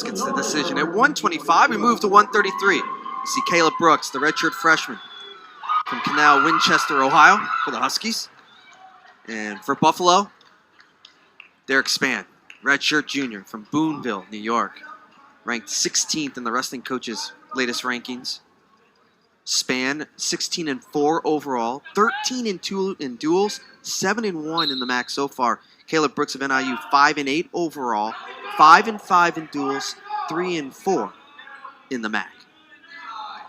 Brooks gets the decision. At 125, we move to 133. You see Caleb Brooks, the redshirt freshman from Canal, Winchester, Ohio, for the Huskies. And for Buffalo, Derek Spann, redshirt junior from Boonville, New York, ranked 16th in the wrestling coaches' latest rankings. Spann, 16-4 overall, 13-2 in duels, 7-1 in the MAC so far. Caleb Brooks of NIU, 5-8 overall, 5-5 in duels, 3-4 in the MAC.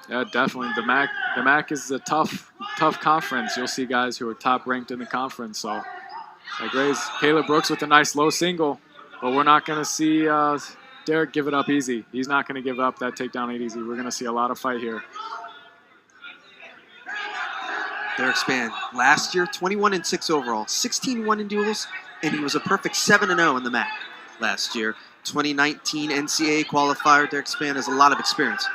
Yeah, definitely. The MAC is a tough conference. You'll see guys who are top ranked in the conference. So, like Ray's, Caleb Brooks with a nice low single, but we're not going to see Derek give it up easy. He's not going to give up that takedown easy. We're going to see a lot of fight here. Derek Spann, last year, 21-6 overall, 16-1 in duels, and he was a perfect 7-0 in the MAC last year. 2019 NCAA qualifier. Derek Spann has a lot of experience.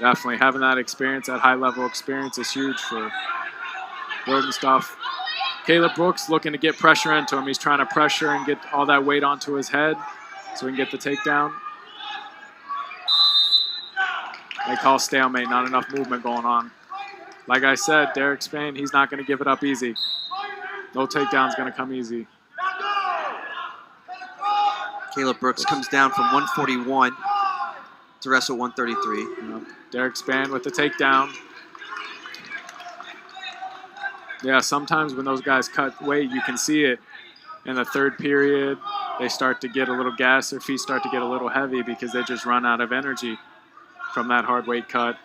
Definitely having that experience, that high-level experience is huge for building stuff. Caleb Brooks looking to get pressure into him. He's trying to pressure and get all that weight onto his head so he can get the takedown. They call stalemate, not enough movement going on. Like I said, Derek Spann, he's not going to give it up easy. No takedown's going to come easy. Caleb Brooks comes down from 141 to wrestle 133. Yep. Derek Spann with the takedown. Yeah, sometimes when those guys cut weight, you can see it in the third period. They start to get a little gas. Their feet start to get a little heavy because they just run out of energy from that hard weight cut.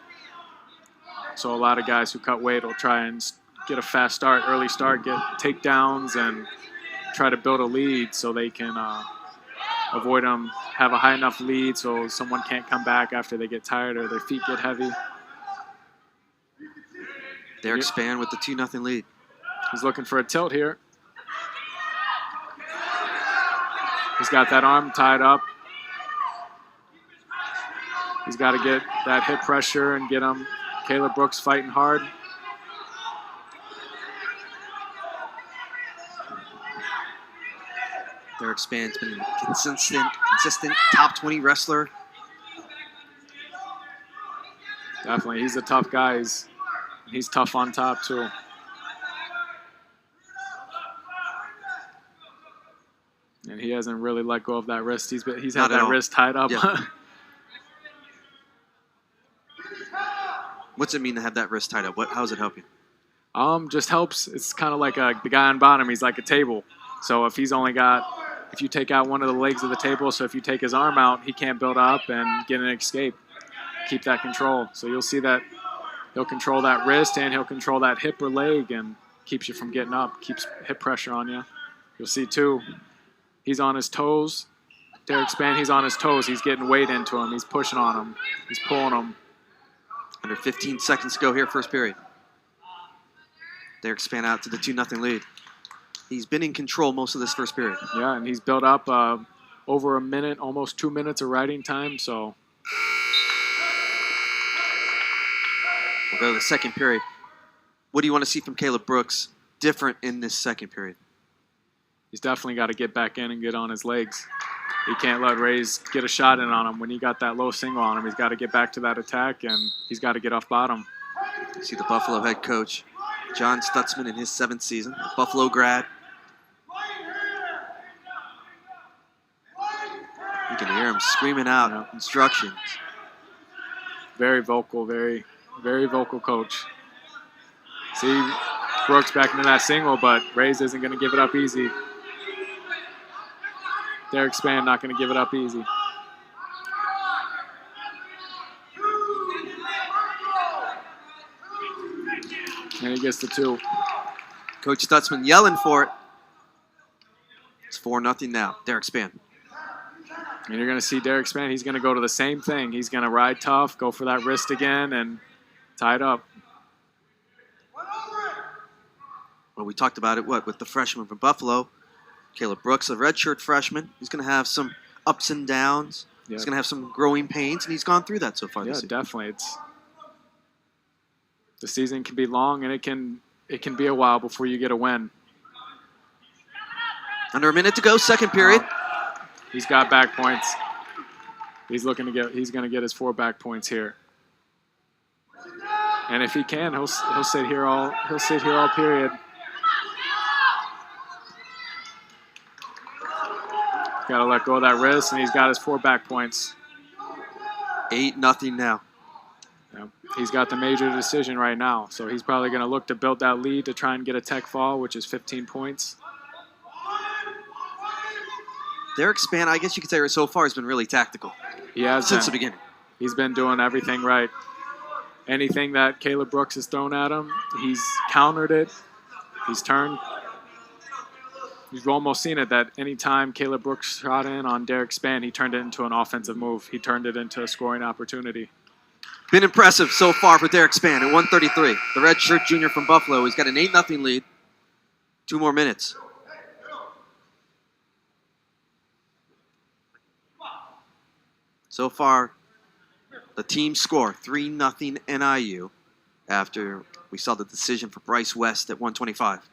So a lot of guys who cut weight will try and get a fast start, early start, get takedowns, and try to build a lead so they can avoid them, have a high enough lead so someone can't come back after they get tired or their feet get heavy. Derek Spann with the 2-0 lead. He's looking for a tilt here. He's got that arm tied up. He's got to get that hip pressure and get him. Caleb Brooks fighting hard. Derek Spann's been a consistent top 20 wrestler. Definitely, he's a tough guy. He's tough on top too. And he hasn't really let go of that wrist. He's had that wrist tied up. Yeah. What's it mean to have that wrist tied up? How does it help you? Just helps. It's kind of like the guy on bottom. He's like a table. So if you take out one of the legs of the table, so if you take his arm out, he can't build up and get an escape. Keep that control. So you'll see that he'll control that wrist and he'll control that hip or leg and keeps you from getting up, keeps hip pressure on you. You'll see too, he's on his toes. Derek Spann, he's on his toes. He's getting weight into him. He's pushing on him. He's pulling him. Under 15 seconds to go here, first period. Derek Spann out to the 2-0 lead. He's been in control most of this first period. Yeah, and he's built up over a minute, almost 2 minutes of riding time, so. We'll go to the second period. What do you want to see from Caleb Brooks different in this second period? He's definitely got to get back in and get on his legs. He can't let Rays get a shot in on him. When he got that low single on him, he's got to get back to that attack, and he's got to get off bottom. You see the Buffalo head coach, John Stutzman, in his 7th season, a Buffalo grad. You can hear him screaming out instructions. Very vocal, very, very vocal coach. See Brooks back into that single, but Rays isn't going to give it up easy. Derek Spann not going to give it up easy. And he gets the 2. Coach Stutzman yelling for it. It's 4-0 now. Derek Spann. And you're going to see Derek Spann. He's going to go to the same thing. He's going to ride tough, go for that wrist again, and tie it up. Well, we talked about it, with the freshman from Buffalo, Caleb Brooks, a redshirt freshman. He's going to have some ups and downs. Yeah. He's going to have some growing pains, and he's gone through that so far this season. Yeah, definitely. The season can be long, and it can be a while before you get a win. Under a minute to go, second period. He's got back points. He's going to get his 4 back points here. And if he can, he'll sit here all period. Got to let go of that wrist, and he's got his 4 back points. 8-0 now. Yeah. He's got the major decision right now, so he's probably going to look to build that lead to try and get a tech fall, which is 15 points. Derek Spann, I guess you could say so far, has been really tactical. He has since the beginning. He's been doing everything right. Anything that Caleb Brooks has thrown at him, he's countered it. He's turned. You've almost seen it that any time Caleb Brooks shot in on Derek Spann, he turned it into an offensive move. He turned it into a scoring opportunity. Been impressive so far for Derek Spann at 133. The redshirt junior from Buffalo. He's got an 8-0 lead. 2 more minutes. So far, the team score 3-0 NIU after we saw the decision for Bryce West at 125.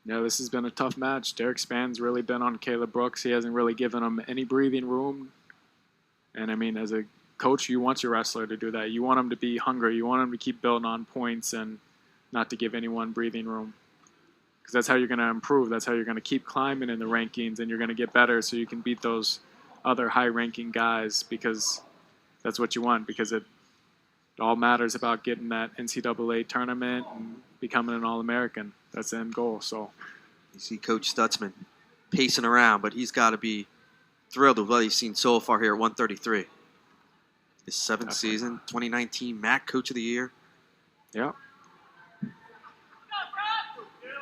Yeah, this has been a tough match. Derek Spann's really been on Caleb Brooks. He hasn't really given him any breathing room. And, I mean, as a coach, you want your wrestler to do that. You want him to be hungry. You want him to keep building on points and not to give anyone breathing room. Because that's how you're going to improve. That's how you're going to keep climbing in the rankings, and you're going to get better so you can beat those other high-ranking guys, because that's what you want, because it all matters about getting that NCAA tournament and becoming an All-American. That's the end goal. So you see Coach Stutzman pacing around, but he's got to be thrilled with what he's seen so far here at 133. His 7th season, 2019 MAC Coach of the Year. Yeah.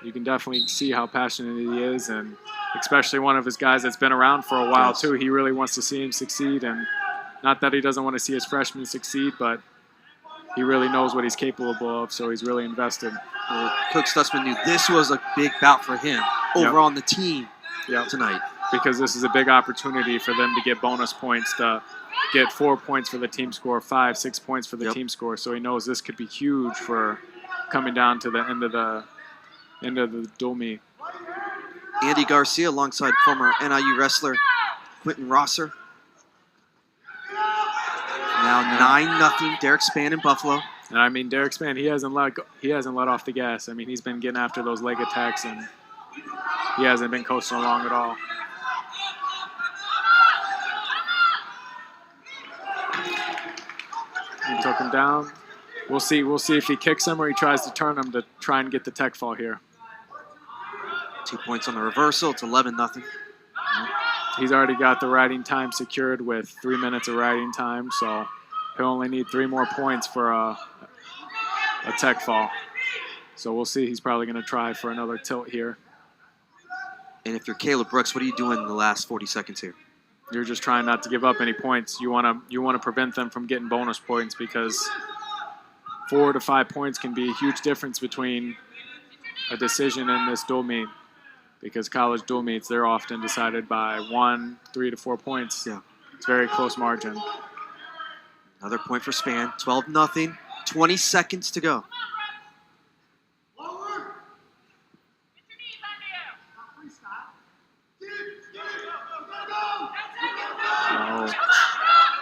You can definitely see how passionate he is, and especially one of his guys that's been around for a while, too. He really wants to see him succeed, and not that he doesn't want to see his freshmen succeed, but he really knows what he's capable of, so he's really invested. Well, Coach Stutzman knew this was a big bout for him over on the team tonight. Because this is a big opportunity for them to get bonus points, to get 4 points for the team score, 5, 6 points for the team score. So he knows this could be huge for coming down to the end of the dual meet. Andy Garcia alongside former NIU wrestler Quentin Rosser. Now 9-0 Derek Spann in Buffalo. And I mean, Derek Spann, he hasn't let off the gas. I mean, he's been getting after those leg attacks, and he hasn't been coasting along at all. He took him down. We'll see if he kicks him or he tries to turn him to try and get the tech fall here. 2 points on the reversal. It's 11-0. He's already got the riding time secured with 3 minutes of riding time, so he'll only need 3 more points for a tech fall. So we'll see. He's probably going to try for another tilt here. And if you're Caleb Brooks, what are you doing in the last 40 seconds here? You're just trying not to give up any points. You want to prevent them from getting bonus points, because 4 to 5 points can be a huge difference between a decision in this dual meet. Because college dual meets, they're often decided by 1, 3 to 4 points. Yeah. It's a very close margin. Another point for Spann. 12-0. 20 seconds to go.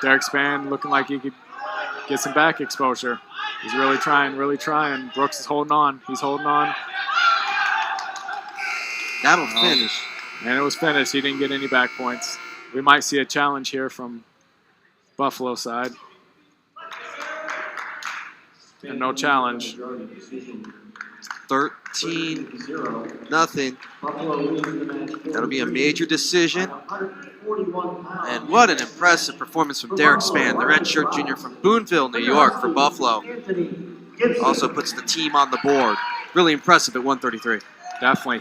Derek Spann looking like he could get some back exposure. He's really trying, really trying. Brooks is holding on. He's holding on. That'll finish. And it was finished. He didn't get any back points. We might see a challenge here from Buffalo side. And no challenge. 13-0. That'll be a major decision. And what an impressive performance from Derek Spann, the redshirt junior from Boonville, New York for Buffalo. Also puts the team on the board. Really impressive at 133. Definitely.